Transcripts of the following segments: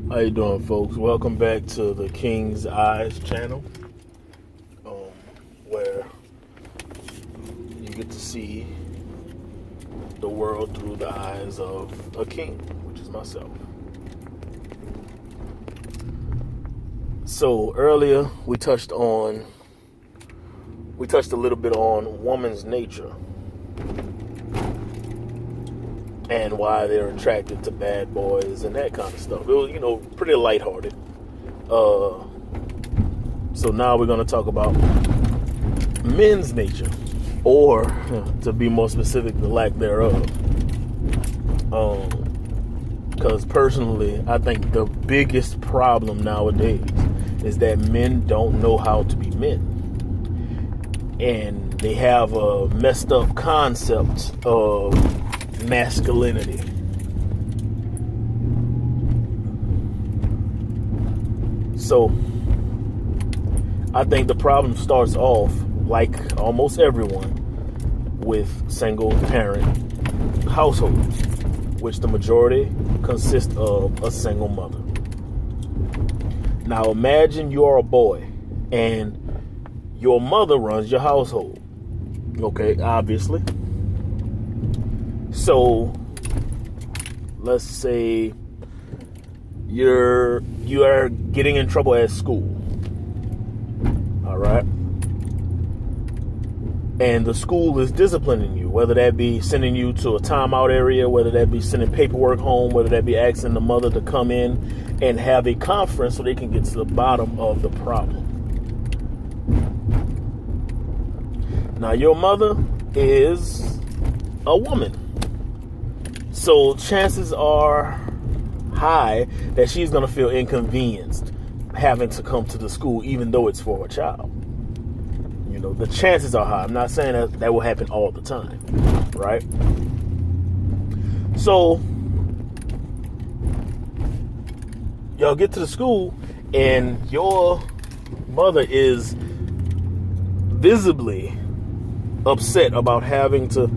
How you doing, folks? Welcome back to the King's Eyes channel, where you get to see the world through the eyes of a king, which is myself. So earlier we touched a little bit on woman's nature and why they're attracted to bad boys and that kind of stuff. It was, pretty lighthearted. So now we're going to talk about men's nature, or to be more specific, the lack thereof. Because personally, I think the biggest problem nowadays is that men don't know how to be men. And they have a messed up concept of masculinity. So I think the problem starts off, like almost everyone, with single parent households, which the majority consist of a single mother. Now imagine you're a boy and your mother runs your household. Okay, obviously. So let's say you are getting in trouble at school. All right. And the school is disciplining you, whether that be sending you to a timeout area, whether that be sending paperwork home, whether that be asking the mother to come in and have a conference so they can get to the bottom of the problem. Now, your mother is a woman. So chances are high that she's going to feel inconvenienced having to come to the school, even though it's for a child. The chances are high. I'm not saying that will happen all the time, right? So y'all get to the school and your mother is visibly upset about having to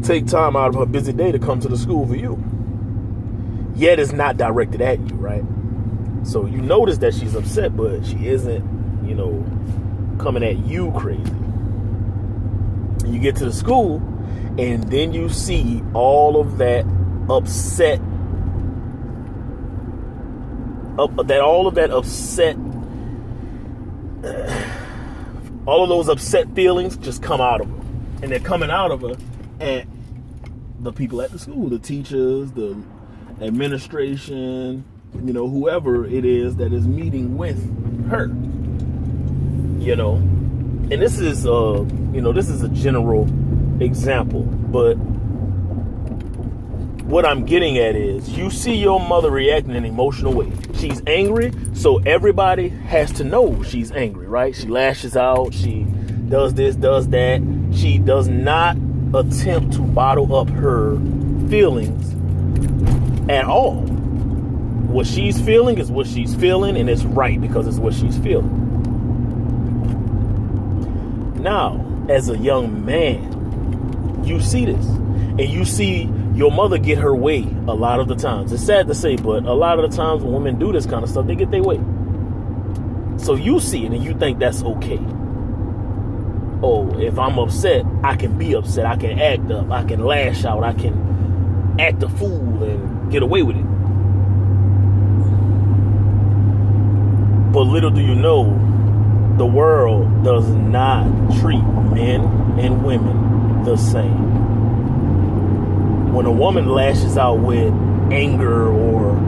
take time out of her busy day to come to the school for you. Yet it's not directed at you, right? So you notice that she's upset, but she isn't, coming at you crazy. You get to the school and then you see all of that upset, all of those upset feelings just come out of her. And they're coming out of her at the people at the school, the teachers, the administration, whoever it is that is meeting with her. And this is this is a general example, but what I'm getting at is you see your mother react in an emotional way. She's angry, so everybody has to know she's angry, right? She lashes out, she does this, does that. She does not attempt to bottle up her feelings at all. What she's feeling is what she's feeling, and it's right because it's what she's feeling. Now, as a young man, you see this, and you see your mother get her way a lot of the times. It's sad to say, but a lot of the times when women do this kind of stuff, they get their way. So you see it and you think that's okay. Oh, if I'm upset, I can be upset. I can act up. I can lash out. I can act a fool and get away with it. But little do you know, the world does not treat men and women the same. When a woman lashes out with anger or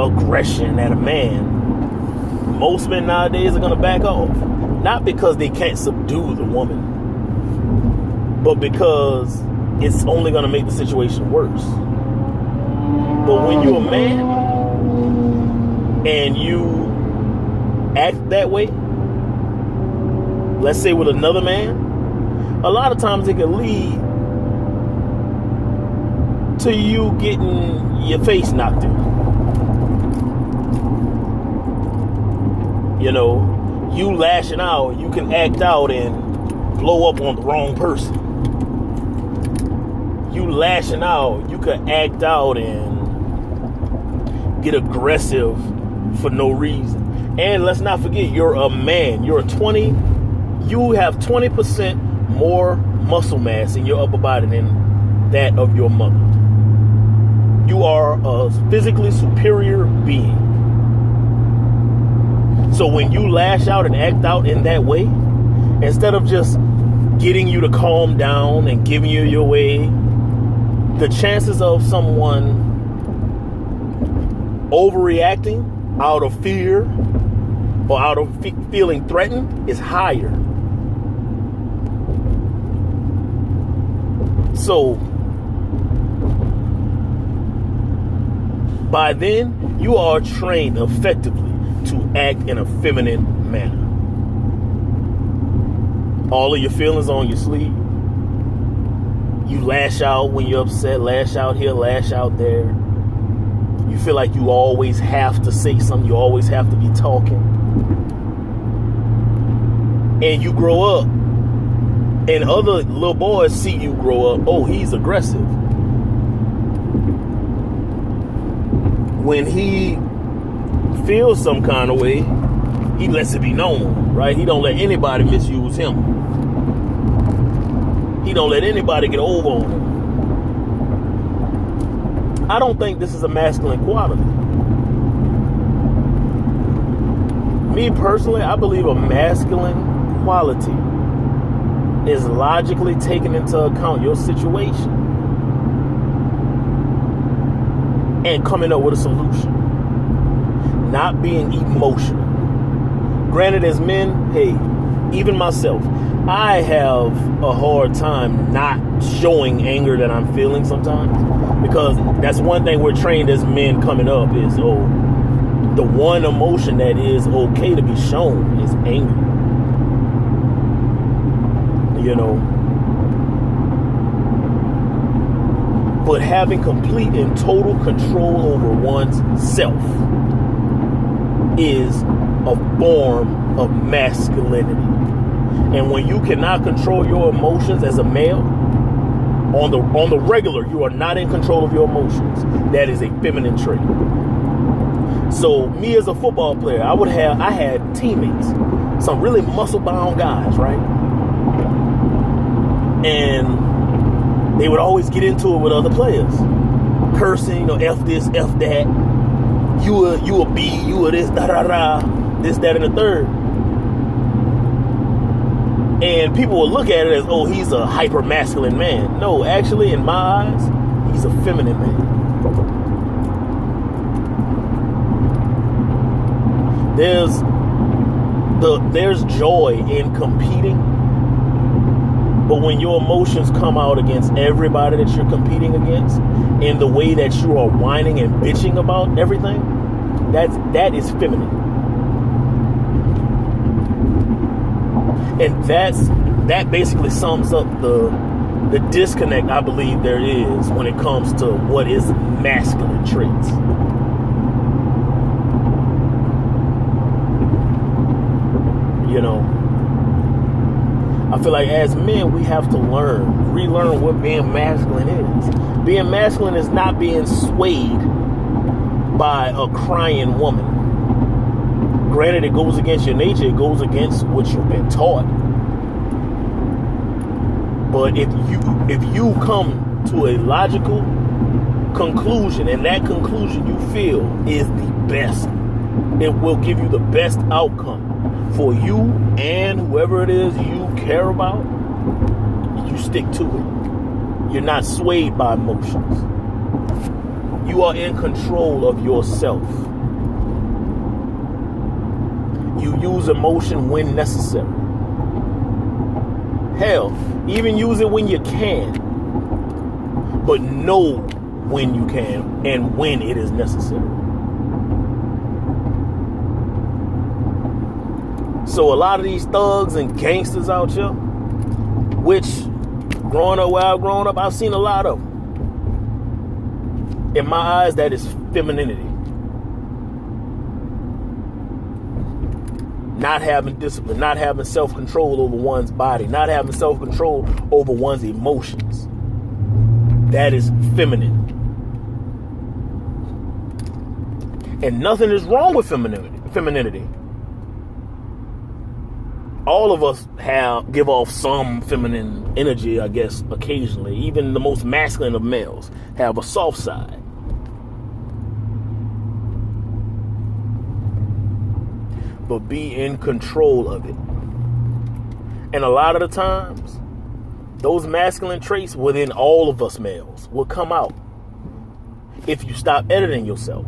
aggression at a man, most men nowadays are going to back off. Not because they can't subdue the woman, but because it's only going to make the situation worse. But when you're a man and you act that way, let's say with another man, a lot of times it can lead to you getting your face knocked in. You lashing out, you can act out and blow up on the wrong person. You lashing out, you could act out and get aggressive for no reason. And let's not forget, you're a man. You have 20% more muscle mass in your upper body than that of your mother. You are a physically superior being. So when you lash out and act out in that way, instead of just getting you to calm down and giving you your way, the chances of someone overreacting out of fear or out of feeling threatened is higher. So by then, you are trained effectively to act in a feminine manner. All of your feelings on your sleeve. You lash out when you're upset, lash out here, lash out there. You feel like you always have to say something, you always have to be talking. And you grow up, and other little boys see you grow up, oh, he's aggressive. When he feels some kind of way, he lets it be known, right? He don't let anybody misuse him. He don't let anybody get over on him. I don't think this is a masculine quality. Me personally, I believe a masculine quality is logically taking into account your situation and coming up with a solution. Not being emotional. Granted, as men, hey, even myself, I have a hard time not showing anger that I'm feeling sometimes, because that's one thing we're trained as men coming up is, the one emotion that is okay to be shown is anger. You know, but having complete and total control over one's self is a form of masculinity. And when you cannot control your emotions as a male, on the regular, you are not in control of your emotions. That is a feminine trait. So me as a football player, I had teammates, some really muscle-bound guys, right? And they would always get into it with other players, cursing, F this, F that. You a B, you a this, da da da, this, that, and the third. And people will look at it as, oh, he's a hyper masculine man. No, actually, in my eyes, he's a feminine man. There's joy in competing, but when your emotions come out against everybody that you're competing against, in the way that you are whining and bitching about everything, that is feminine. And that basically sums up the disconnect I believe there is when it comes to what is masculine traits. You know, I feel like as men we have to relearn what being masculine is. Being masculine is not being swayed by a crying woman. Granted, it goes against your nature, it goes against what you've been taught. But if you come to a logical conclusion, and that conclusion you feel is the best, it will give you the best outcome for you and whoever it is you care about, you stick to it. You're not swayed by emotions. You are in control of yourself. You use emotion when necessary. Hell, even use it when you can. But know when you can and when it is necessary. So a lot of these thugs and gangsters out here, which growing up where I've grown up, I've seen a lot of them. In my eyes, that is femininity. Not having discipline, not having self-control over one's body, not having self-control over one's emotions. That is feminine. And nothing is wrong with femininity. All of us give off some feminine energy, I guess, occasionally. Even the most masculine of males have a soft side. But be in control of it. And a lot of the times, those masculine traits within all of us males will come out if you stop editing yourself.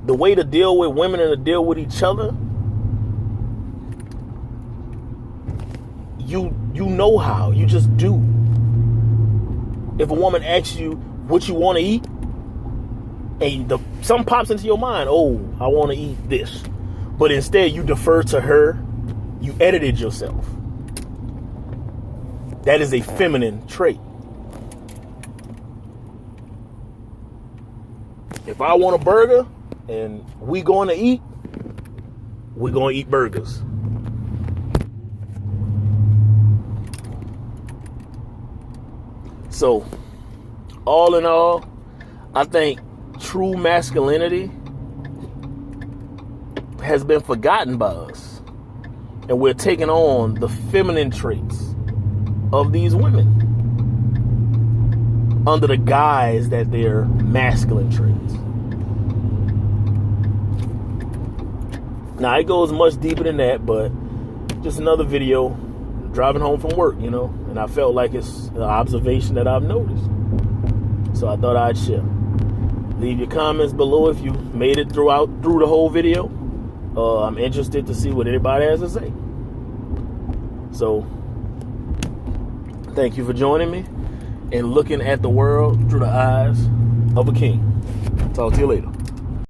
The way to deal with women and to deal with each other, you know how. You just do. If a woman asks you what you want to eat, and something pops into your mind, oh, I want to eat this. But instead you defer to her, you edited yourself. That is a feminine trait. If I want a burger and we're going to eat burgers. So, all in all, I think true masculinity has been forgotten by us. And we're taking on the feminine traits of these women under the guise that they're masculine traits. Now, it goes much deeper than that, but just another video driving home from work, and I felt like it's an observation that I've noticed. So I thought I'd share. Leave your comments below if you made it through the whole video. I'm interested to see what anybody has to say. So, thank you for joining me and looking at the world through the eyes of a king. Talk to you later.